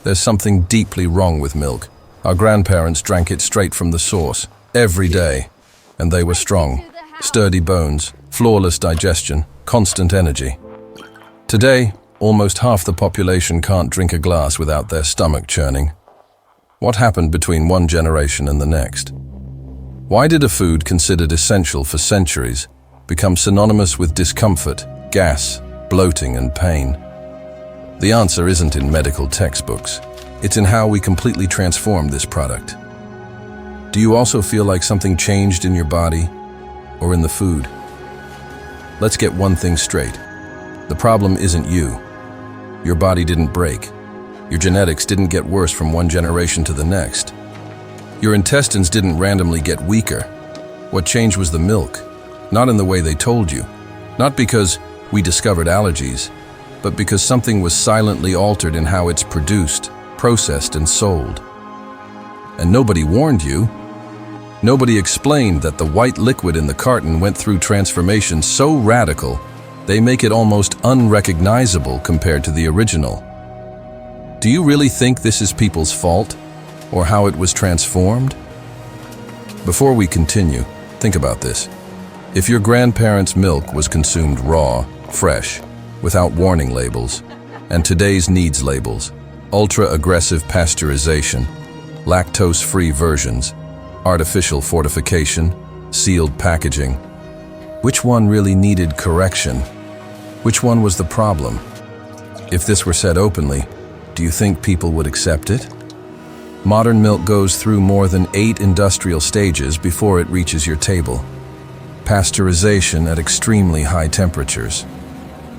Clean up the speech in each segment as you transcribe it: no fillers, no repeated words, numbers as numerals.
There's something deeply wrong with milk. Our grandparents drank it straight from the source, every day. And they were strong, sturdy bones, flawless digestion, constant energy. Today, almost half the population can't drink a glass without their stomach churning. What happened between one generation and the next? Why did a food considered essential for centuries become synonymous with discomfort, gas, bloating, and pain? The answer isn't in medical textbooks. It's in how we completely transformed this product. Do you also feel like something changed in your body or in the food? Let's get one thing straight. The problem isn't you. Your body didn't break. Your genetics didn't get worse from one generation to the next. Your intestines didn't randomly get weaker. What changed was the milk, not in the way they told you. Not because we discovered allergies, but because something was silently altered in how it's produced, processed, and sold. And nobody warned you. Nobody explained that the white liquid in the carton went through transformation so radical, they make it almost unrecognizable compared to the original. Do you really think this is people's fault, or how it was transformed? Before we continue, think about this. If your grandparents' milk was consumed raw, fresh, without warning labels, and today's needs labels, ultra-aggressive pasteurization, lactose-free versions, artificial fortification, sealed packaging, which one really needed correction? Which one was the problem? If this were said openly, do you think people would accept it? Modern milk goes through more than 8 industrial stages before it reaches your table. Pasteurization at extremely high temperatures.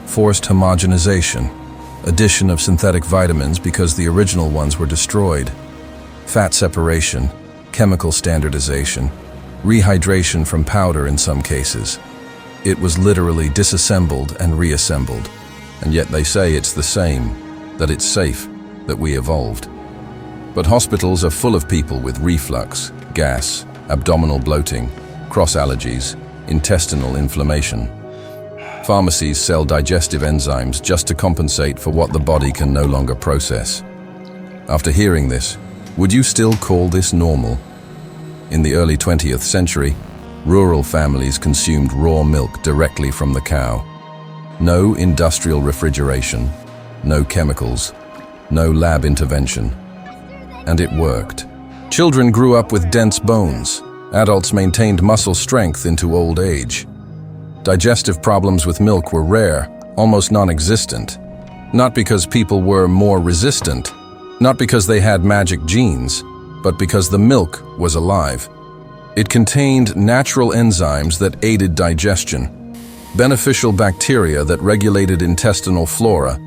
Forced homogenization. Addition of synthetic vitamins because the original ones were destroyed. Fat separation. Chemical standardization. Rehydration from powder in some cases. It was literally disassembled and reassembled. And yet they say it's the same, that it's safe, that we evolved. But hospitals are full of people with reflux, gas, abdominal bloating, cross allergies, intestinal inflammation. Pharmacies sell digestive enzymes just to compensate for what the body can no longer process. After hearing this, would you still call this normal? In the early 20th century, rural families consumed raw milk directly from the cow. No industrial refrigeration, no chemicals, no lab intervention. And it worked. Children grew up with dense bones. Adults maintained muscle strength into old age. Digestive problems with milk were rare, almost non-existent. Not because people were more resistant, not because they had magic genes, but because the milk was alive. It contained natural enzymes that aided digestion, beneficial bacteria that regulated intestinal flora,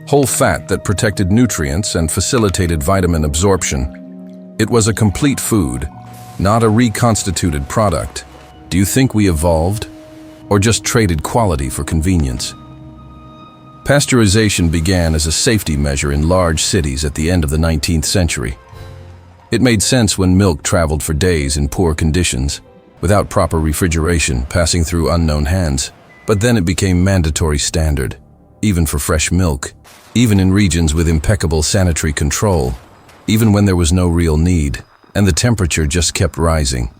whole fat that protected nutrients and facilitated vitamin absorption. It was a complete food, not a reconstituted product. Do you think we evolved, or just traded quality for convenience? Pasteurization began as a safety measure in large cities at the end of the 19th century. It made sense when milk traveled for days in poor conditions, without proper refrigeration, passing through unknown hands. But then it became mandatory standard, even for fresh milk, even in regions with impeccable sanitary control, even when there was no real need, and the temperature just kept rising,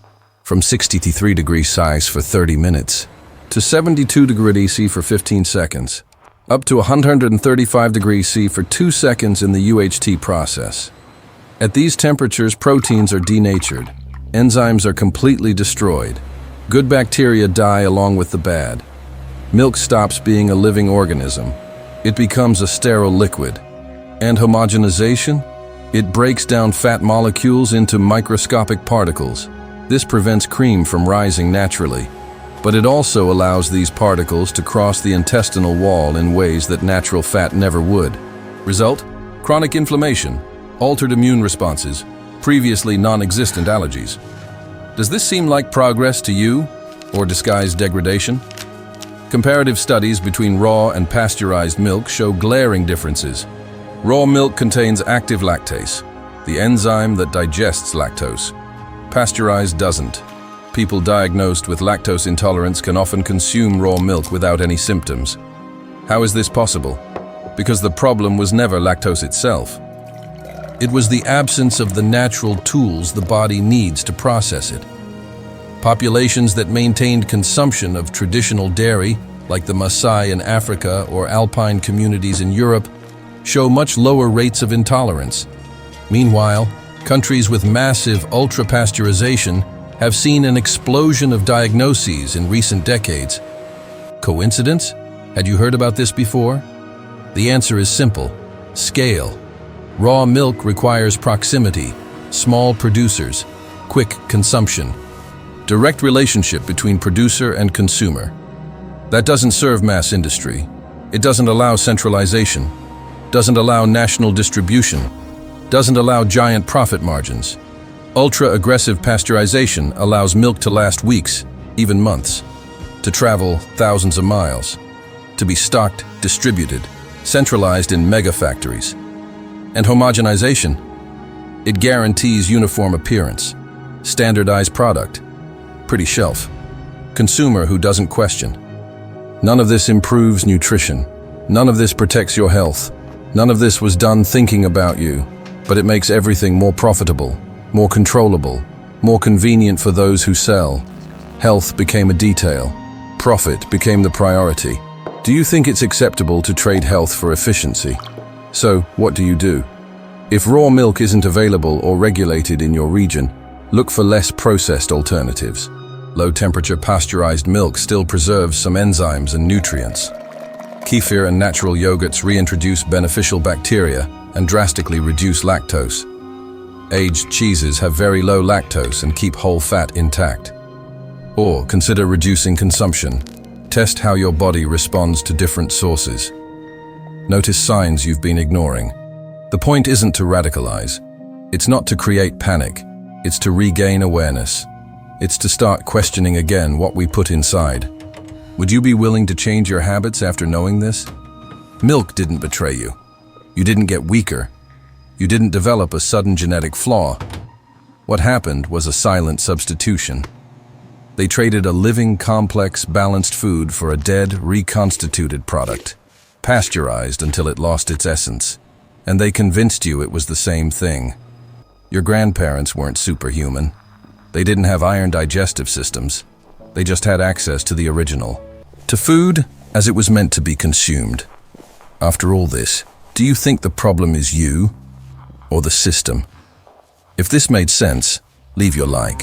from 63 degrees Celsius for 30 minutes, to 72 degrees Celsius for 15 seconds, up to 135 degrees Celsius for 2 seconds in the UHT process. At these temperatures, proteins are denatured, enzymes are completely destroyed, good bacteria die along with the bad. Milk stops being a living organism. It becomes a sterile liquid. And homogenization? It breaks down fat molecules into microscopic particles. This prevents cream from rising naturally, but it also allows these particles to cross the intestinal wall in ways that natural fat never would. Result? Chronic inflammation, altered immune responses, previously non-existent allergies. Does this seem like progress to you, or disguised degradation? Comparative studies between raw and pasteurized milk show glaring differences. Raw milk contains active lactase, the enzyme that digests lactose. Pasteurized doesn't. People diagnosed with lactose intolerance can often consume raw milk without any symptoms. How is this possible? Because the problem was never lactose itself. It was the absence of the natural tools the body needs to process it. Populations that maintained consumption of traditional dairy, like the Maasai in Africa or alpine communities in Europe, show much lower rates of intolerance. Meanwhile, countries with massive ultra-pasteurization have seen an explosion of diagnoses in recent decades. Coincidence? Had you heard about this before? The answer is simple: scale. Raw milk requires proximity, small producers, quick consumption, direct relationship between producer and consumer. That doesn't serve mass industry. It doesn't allow centralization, doesn't allow national distribution, doesn't allow giant profit margins. Ultra-aggressive pasteurization allows milk to last weeks, even months, to travel thousands of miles, to be stocked, distributed, centralized in mega factories. And homogenization, it guarantees uniform appearance, standardized product, pretty shelf, consumer who doesn't question. None of this improves nutrition. None of this protects your health. None of this was done thinking about you, but it makes everything more profitable, more controllable, more convenient for those who sell. Health became a detail. Profit became the priority. Do you think it's acceptable to trade health for efficiency? So, what do? If raw milk isn't available or regulated in your region, look for less processed alternatives. Low-temperature pasteurized milk still preserves some enzymes and nutrients. Kefir and natural yogurts reintroduce beneficial bacteria and drastically reduce lactose. Aged cheeses have very low lactose and keep whole fat intact. Or consider reducing consumption. Test how your body responds to different sources. Notice signs you've been ignoring. The point isn't to radicalize. It's not to create panic. It's to regain awareness. It's to start questioning again what we put inside. Would you be willing to change your habits after knowing this? Milk didn't betray you. You didn't get weaker. You didn't develop a sudden genetic flaw. What happened was a silent substitution. They traded a living, complex, balanced food for a dead, reconstituted product, pasteurized until it lost its essence. And they convinced you it was the same thing. Your grandparents weren't superhuman. They didn't have iron digestive systems. They just had access to the original, to food as it was meant to be consumed. After all this, do you think the problem is you or the system? If this made sense, leave your like.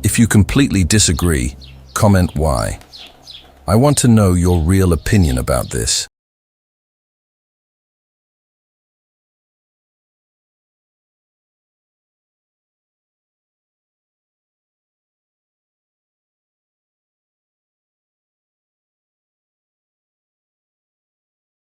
If you completely disagree, comment why. I want to know your real opinion about this.